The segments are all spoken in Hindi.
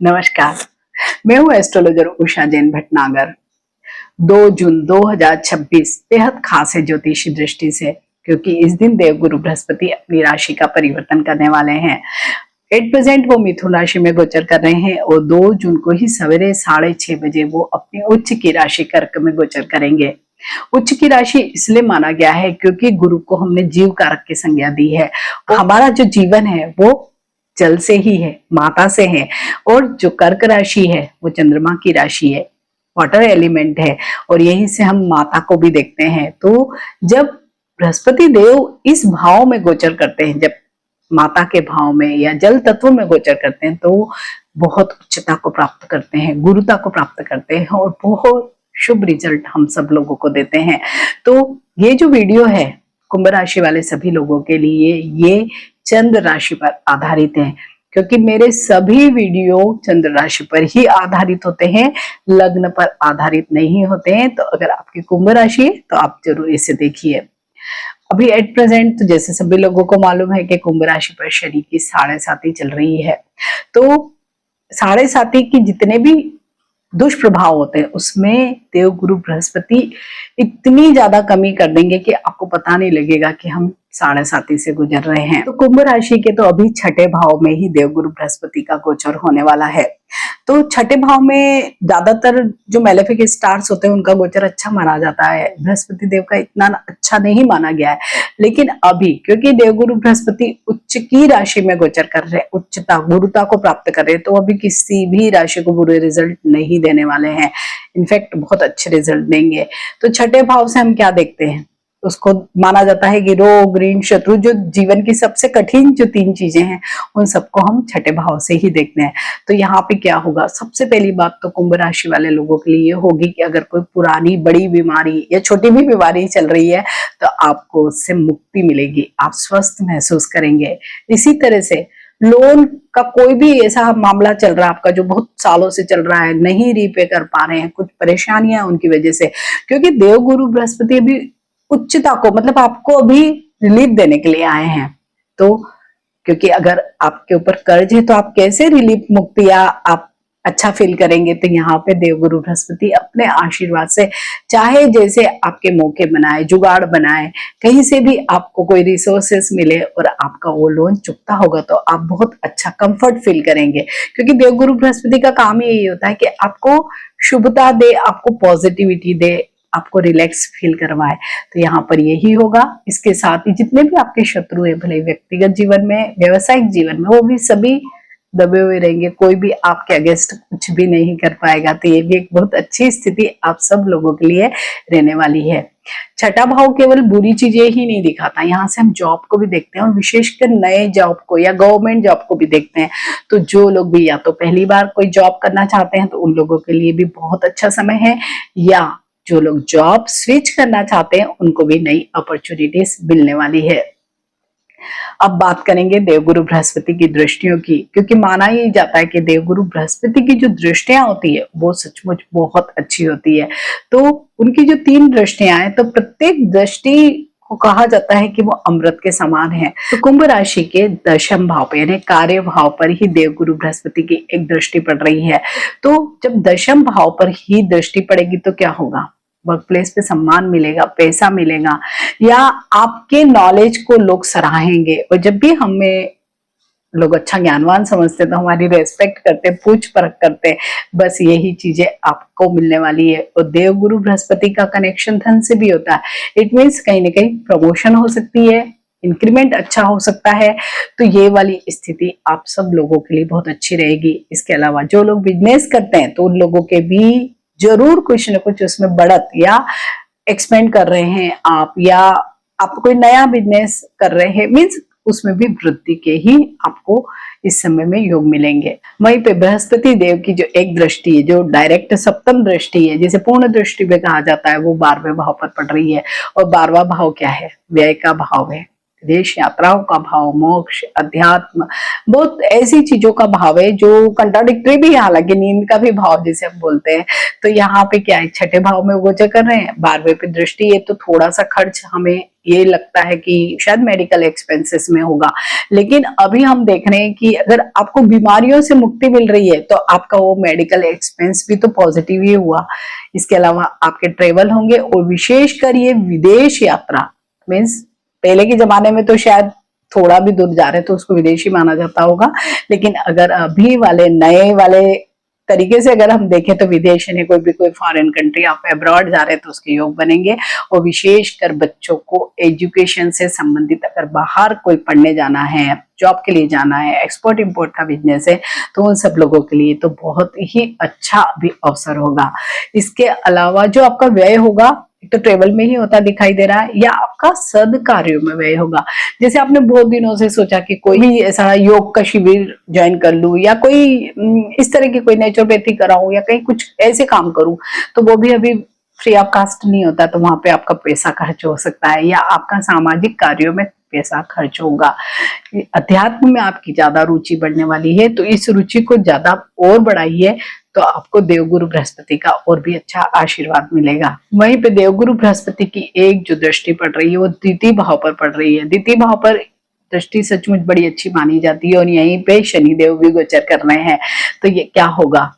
नमस्कार, मैं हूँ एस्ट्रोलॉजर उषा जैन भटनागर। 2 जून 2026 बेहद खास है ज्योतिषी दृष्टि से, क्योंकि इस दिन देवगुरु बृहस्पति अपनी राशि का परिवर्तन करने वाले हैं। एट प्रेजेंट वो मिथुन राशि में गोचर कर रहे हैं और 2 जून को ही सवेरे 6:30 बजे वो अपनी उच्च की राशि कर्क में गोचर करेंगे। उच्च की राशि इसलिए माना गया है क्योंकि गुरु को हमने जीव कारक की संज्ञा दी है। हमारा जो जीवन है वो जल से ही है, माता से है, और जो कर्क राशि है वो चंद्रमा की राशि है, वाटर एलिमेंट है, और यहीं से हम माता को भी देखते हैं। तो जब बृहस्पति देव इस भाव में गोचर करते हैं, जब माता के भाव में या जल तत्व में गोचर करते हैं, तो बहुत उच्चता को प्राप्त करते हैं, गुरुता को प्राप्त करते हैं और बहुत शुभ रिजल्ट हम सब लोगों को देते हैं। तो ये जो वीडियो है कुंभ राशि वाले सभी लोगों के लिए ये चंद्र राशि पर आधारित है, क्योंकि मेरे सभी वीडियो चंद्र राशि पर ही आधारित होते हैं, लग्न पर आधारित नहीं होते हैं। तो अगर आपकी कुंभ राशि है तो आप जरूर इसे देखिए। अभी एट प्रेजेंट तो जैसे सभी लोगों को मालूम है कि कुंभ राशि पर शनि की 7.5 चल रही है। तो 7.5 की जितने भी दुष्प्रभाव होते हैं उसमें देवगुरु बृहस्पति इतनी ज्यादा कमी कर देंगे कि आपको पता नहीं लगेगा कि हम 7.5 से गुजर रहे हैं। तो कुंभ राशि के तो अभी छठे भाव में ही देवगुरु बृहस्पति का गोचर होने वाला है। तो छठे भाव में ज्यादातर जो मेलेफिक स्टार्स होते हैं उनका गोचर अच्छा माना जाता है, बृहस्पति देव का इतना अच्छा नहीं माना गया है। लेकिन अभी क्योंकि देवगुरु बृहस्पति उच्च की राशि में गोचर कर रहे हैं, उच्चता गुरुता को प्राप्त कर रहे हैं, तो अभी किसी भी राशि को बुरे रिजल्ट नहीं देने वाले हैं, इनफैक्ट बहुत अच्छे रिजल्ट देंगे। तो छठे भाव से हम क्या देखते हैं, उसको माना जाता है कि रोग, ऋण, शत्रु, जो जीवन की सबसे कठिन जो 3 चीजें हैं उन सबको हम छठे भाव से ही देखते हैं। तो यहाँ पे क्या होगा, सबसे पहली बात तो कुंभ राशि वाले लोगों के लिए होगी कि अगर कोई पुरानी बड़ी बीमारी या छोटी भी बीमारी चल रही है तो आपको उससे मुक्ति मिलेगी, आप स्वस्थ महसूस करेंगे। इसी तरह से लोन का कोई भी ऐसा मामला चल रहा है आपका जो बहुत सालों से चल रहा है, नहीं रीपे कर पा रहे हैं, कुछ परेशानियां उनकी वजह से, क्योंकि देवगुरु बृहस्पति भी उच्चता को मतलब आपको अभी रिलीफ देने के लिए आए हैं। तो क्योंकि अगर आपके ऊपर कर्ज है तो आप कैसे रिलीफ, मुक्ति या आप अच्छा फील करेंगे, तो यहाँ पे देवगुरु बृहस्पति अपने आशीर्वाद से चाहे जैसे आपके मौके बनाए, जुगाड़ बनाए, कहीं से भी आपको कोई रिसोर्सेस मिले और आपका वो लोन चुकता होगा तो आप बहुत अच्छा कंफर्ट फील करेंगे। क्योंकि देवगुरु बृहस्पति का काम ही यही होता है कि आपको शुभता दे, आपको पॉजिटिविटी दे, आपको रिलैक्स फील करवाए। तो यहाँ पर यही होगा। इसके साथ ही जितने भी आपके शत्रु है, भले व्यक्तिगत जीवन में, व्यवसायिक जीवन में, वो भी सभी दबे हुए रहेंगे, कोई भी आपके अगेंस्ट कुछ भी नहीं कर पाएगा। तो ये भी एक बहुत अच्छी स्थिति आप सब लोगों के लिए रहने वाली है। छठा भाव केवल बुरी चीजें ही नहीं दिखाता, यहाँ से हम जॉब को भी देखते हैं और विशेषकर नए जॉब को या गवर्नमेंट जॉब को भी देखते हैं। तो जो लोग भी या तो पहली बार कोई जॉब करना चाहते हैं तो उन लोगों के लिए भी बहुत अच्छा समय है, या जो लोग जॉब स्विच करना चाहते हैं उनको भी नई अपॉर्चुनिटीज मिलने वाली है। अब बात करेंगे देवगुरु बृहस्पति की दृष्टियों की, क्योंकि माना ही जाता है कि देवगुरु बृहस्पति की जो दृष्टियां होती है वो सचमुच बहुत अच्छी होती है। तो उनकी जो 3 दृष्टियां हैं, तो प्रत्येक दृष्टि को कहा जाता है कि वो अमृत के समान है। तो कुंभ राशि के दशम भाव पे यानी कार्य भाव पर ही देवगुरु बृहस्पति की एक दृष्टि पड़ रही है। तो जब दशम भाव पर ही दृष्टि पड़ेगी तो क्या होगा, वर्क प्लेस पे सम्मान मिलेगा, पैसा मिलेगा, या आपके नॉलेज को लोग सराहेंगे। और जब भी हमें लोग अच्छा ज्ञानवान समझते तो हमारी रेस्पेक्ट करते, पूछ परख करते, बस यही चीजें आपको मिलने वाली है। और देवगुरु बृहस्पति का कनेक्शन धन से भी होता है। इट मीन्स कहीं ना कहीं प्रमोशन हो सकती है, इंक्रीमेंट अच्छा हो सकता है। तो ये वाली स्थिति आप सब लोगों के लिए बहुत अच्छी रहेगी। इसके अलावा जो लोग बिजनेस करते हैं तो उन लोगों के भी जरूर कुछ न कुछ उसमें बढ़त या एक्सपेंड कर रहे हैं आप, या आप कोई नया बिजनेस कर रहे हैं, मीन्स उसमें भी वृद्धि के ही आपको इस समय में योग मिलेंगे। वहीं पे बृहस्पति देव की जो एक दृष्टि है, जो डायरेक्ट सप्तम दृष्टि है, जिसे पूर्ण दृष्टि भी कहा जाता है, वो 12वें भाव पर पड़ रही है। और 12वां भाव क्या है, व्यय का भाव है। विदेश यात्राओं का भाव, मोक्ष, अध्यात्म, बहुत ऐसी चीजों का भाव है जो कंट्राडिक्टरी भी है, हालांकि नींद का भी भाव जिसे हम बोलते हैं। तो यहाँ पे क्या है, छठे भाव में गोचर कर रहे हैं, 12वें पे दृष्टि है, तो थोड़ा सा खर्च हमें ये लगता है कि शायद मेडिकल एक्सपेंसेस में होगा। लेकिन अभी हम देख रहे हैं कि अगर आपको बीमारियों से मुक्ति मिल रही है तो आपका वो मेडिकल एक्सपेंस भी तो पॉजिटिव ही हुआ। इसके अलावा आपके ट्रेवल होंगे, और विशेषकर ये विदेश यात्रा, मीन्स पहले के जमाने में तो शायद थोड़ा भी दूर जा रहे तो उसको विदेशी माना जाता होगा, लेकिन अगर अभी वाले नए वाले तरीके से अगर हम देखें तो विदेश यानी कोई फॉरेन कंट्री आप अब्रॉड जा रहे हैं तो उसके योग बनेंगे। और विशेषकर बच्चों को एजुकेशन से संबंधित अगर बाहर कोई पढ़ने जाना है, जॉब के लिए जाना है, एक्सपोर्ट इंपोर्ट का बिजनेस है, तो उन सब लोगों के लिए तो बहुत ही अच्छा भी अवसर होगा। इसके अलावा जो आपका व्यय होगा, एक तो ट्रेवल में ही होता दिखाई दे रहा है, या आपका सद कार्यों में व्यय होगा। जैसे आपने बहुत दिनों से सोचा कि कोई भी ऐसा योग का शिविर ज्वाइन कर लूं, या कोई इस तरह की कोई नेचुरोपैथी कराऊं, या कहीं कुछ ऐसे काम करूं, तो वो भी अभी फ्री ऑफ कास्ट नहीं होता, तो वहां पे आपका पैसा खर्च हो सकता है, या आपका सामाजिक कार्यों में पैसा खर्च होगा। अध्यात्म में आपकी ज्यादा रुचि बढ़ने वाली है, तो इस रुचि को ज्यादा और बढ़ाइए, तो आपको देवगुरु बृहस्पति का और भी अच्छा आशीर्वाद मिलेगा। वहीं पे देवगुरु बृहस्पति की एक जो दृष्टि पड़ रही है वो द्वितीय भाव पर पड़ रही है। द्वितीय भाव पर दृष्टि सचमुच बड़ी अच्छी मानी जाती है, और यहीं पे शनिदेव भी गोचर कर रहे हैं। तो ये क्या होगा,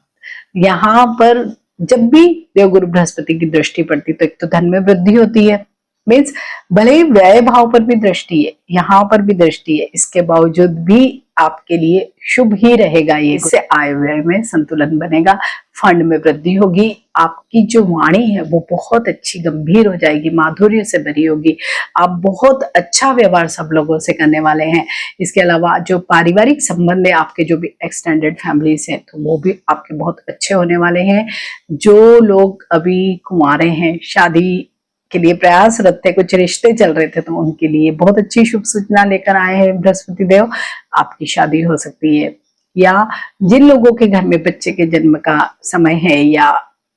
यहाँ पर जब भी देवगुरु बृहस्पति की दृष्टि पड़ती तो एक तो धन में वृद्धि होती है, मीन्स भले ही व्यय भाव पर भी दृष्टि है, यहाँ पर भी दृष्टि है, इसके बावजूद भी आपके लिए शुभ ही रहेगा। ये इससे आय व्यय में संतुलन बनेगा, फंड में वृद्धि होगी, आपकी जो वाणी है वो बहुत अच्छी गंभीर हो जाएगी, माधुर्य से भरी होगी, आप बहुत अच्छा व्यवहार सब लोगों से करने वाले हैं। इसके अलावा जो पारिवारिक संबंध है, आपके जो भी एक्सटेंडेड फैमिलीज हैं, तो वो भी आपके बहुत अच्छे होने वाले हैं। जो लोग अभी कुंवारे हैं, शादी के लिए प्रयासरत थे, कुछ रिश्ते चल रहे थे, तो उनके लिए बहुत अच्छी शुभ सूचना लेकर आए हैं बृहस्पति देव, आपकी शादी हो सकती है। या जिन लोगों के घर में बच्चे के जन्म का समय है, या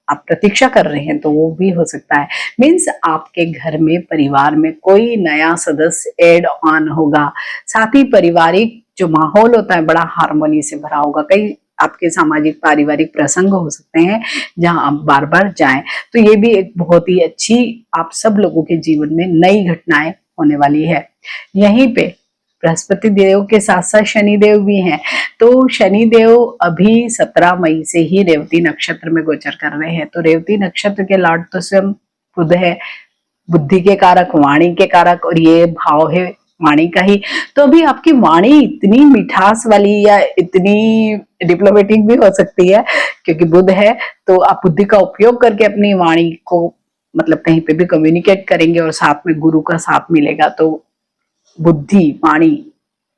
आप प्रतीक्षा कर रहे हैं, तो वो भी हो सकता है। मीन्स आपके घर में, परिवार में कोई नया सदस्य एड ऑन होगा। साथ ही पारिवारिक जो माहौल होता है बड़ा हार्मोनी से भरा होगा। कई आपके सामाजिक पारिवारिक प्रसंग हो सकते हैं जहां आप बार बार जाएं, तो ये भी एक बहुत ही अच्छी आप सब लोगों के जीवन में नई घटनाएं होने वाली है। यहीं पे बृहस्पति देव के साथ साथ शनि देव भी हैं, तो शनि देव अभी 17 मई से ही रेवती नक्षत्र में गोचर कर रहे हैं। तो रेवती नक्षत्र के लॉर्ड तो स्वयं बुध है, बुद्धि के कारक, वाणी के कारक, और ये भाव है वाणी का ही। तो अभी आपकी वाणी इतनी मिठास वाली या इतनी डिप्लोमेटिक भी हो सकती है, क्योंकि बुध है, तो आप बुद्धि का उपयोग करके अपनी वाणी को मतलब कहीं पे भी कम्युनिकेट करेंगे, और साथ में गुरु का साथ मिलेगा, तो बुद्धि, वाणी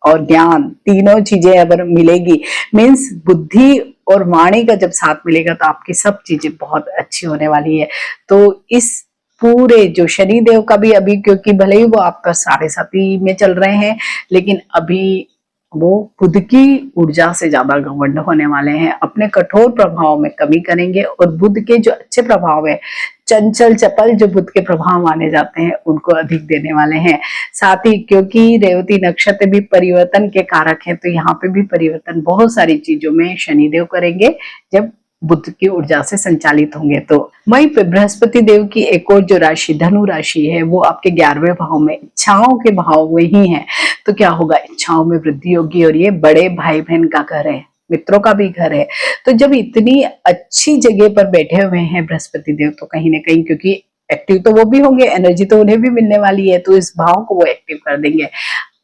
और ज्ञान तीनों चीजें अगर मिलेगी, मीन्स बुद्धि और वाणी का जब साथ मिलेगा, तो आपकी सब चीजें बहुत अच्छी होने वाली है। तो इस पूरे जो शनि देव का भी अभी, क्योंकि भले ही वो आपका 7.5 में चल रहे हैं, लेकिन अभी वो बुध की ऊर्जा से ज्यादा घमंड होने वाले हैं, अपने कठोर प्रभाव में कमी करेंगे, और बुध के जो अच्छे प्रभाव है, चंचल चपल जो बुध के प्रभाव माने जाते हैं, उनको अधिक देने वाले हैं। साथ ही क्योंकि रेवती नक्षत्र भी परिवर्तन के कारक है, तो यहाँ पे भी परिवर्तन बहुत सारी चीजों में शनिदेव करेंगे जब बुध की ऊर्जा से संचालित होंगे। तो वहीं पे बृहस्पति देव की एक और जो राशि धनु राशि है, वो आपके 11वें भाव में इच्छाओं के भाव में ही है। तो क्या होगा, इच्छाओं में वृद्धि होगी, और ये बड़े भाई बहन का घर है, मित्रों का भी घर है। तो जब इतनी अच्छी जगह पर बैठे हुए हैं बृहस्पति देव, तो कहीं ना कहीं, क्योंकि एक्टिव तो वो भी होंगे, एनर्जी तो उन्हें भी मिलने वाली है, तो इस भाव को वो एक्टिव कर देंगे।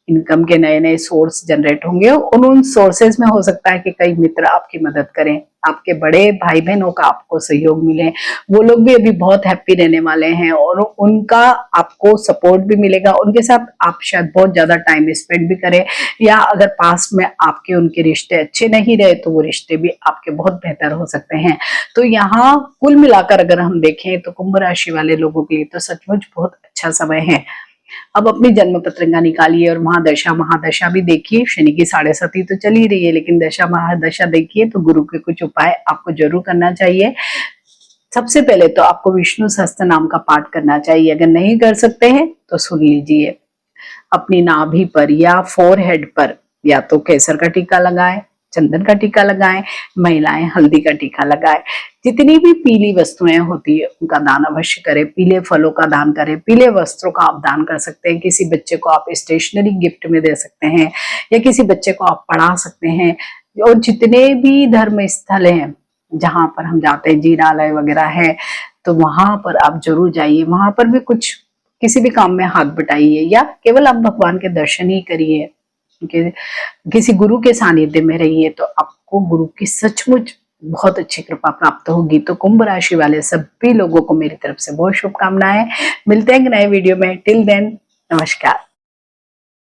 इनकम के नए नए सोर्स जनरेट होंगे, और उन सोर्सेज में हो सकता है कि कई मित्र आपकी मदद करें, आपके बड़े भाई बहनों का आपको सहयोग मिले, वो लोग भी अभी बहुत हैप्पी रहने वाले हैं, और उनका आपको सपोर्ट भी मिलेगा। उनके साथ आप शायद बहुत ज्यादा टाइम स्पेंड भी करें, या अगर पास्ट में आपके उनके रिश्ते अच्छे नहीं रहे, तो वो रिश्ते भी आपके बहुत बेहतर हो सकते हैं। तो यहाँ कुल मिलाकर अगर हम देखें, तो कुंभ राशि वाले लोगों के लिए तो सचमुच बहुत अच्छा समय है। अब अपनी जन्म पत्रिका निकालिए, और वहां दशा महादशा भी देखिए। शनि की 7.5 तो चल ही रही है, लेकिन दशा महादशा देखिए, तो गुरु के कुछ उपाय आपको जरूर करना चाहिए। सबसे पहले तो आपको विष्णु सहस्त्र नाम का पाठ करना चाहिए, अगर नहीं कर सकते हैं तो सुन लीजिए। अपनी नाभि पर या फोरहेड पर या तो केसर का टीका लगाएं, चंदन का टीका लगाएं, महिलाएं हल्दी का टीका लगाएं। जितनी भी पीली वस्तुएं होती है उनका दान अवश्य करें। पीले फलों का दान करें, पीले वस्त्रों का आप दान कर सकते हैं। किसी बच्चे को आप स्टेशनरी गिफ्ट में दे सकते हैं या किसी बच्चे को आप पढ़ा सकते हैं। और जितने भी धर्म स्थल हैं जहां पर हम जाते हैं, जीरालय वगैरह है, तो वहां पर आप जरूर जाइए। वहां पर भी कुछ किसी भी काम में हाथ बटाइए या केवल आप भगवान के दर्शन ही करिए, किसी गुरु के सानिध्य में रहिए, तो आपको गुरु की सचमुच बहुत अच्छी कृपा प्राप्त होगी। तो कुंभ राशि वाले सभी लोगों को मेरी तरफ से बहुत शुभकामनाएं। मिलते हैं नए वीडियो में। टिल देन, नमस्कार।